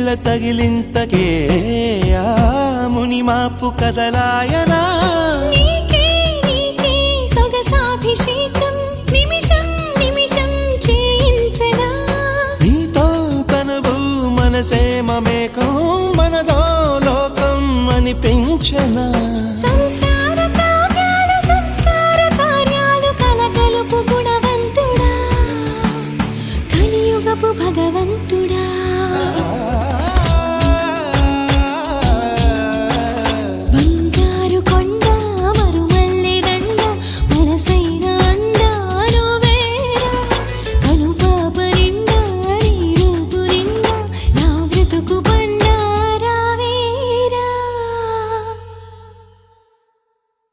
గుండెల తగిలింతకే ఆ ముని మాపు కదలాయనా నీకే నీకే సొగసాభిషేకం నిమిషం నిమిషం చేయించనా నీతో తనువు మనసే మమేకం మనదో లోకం అనిపించనా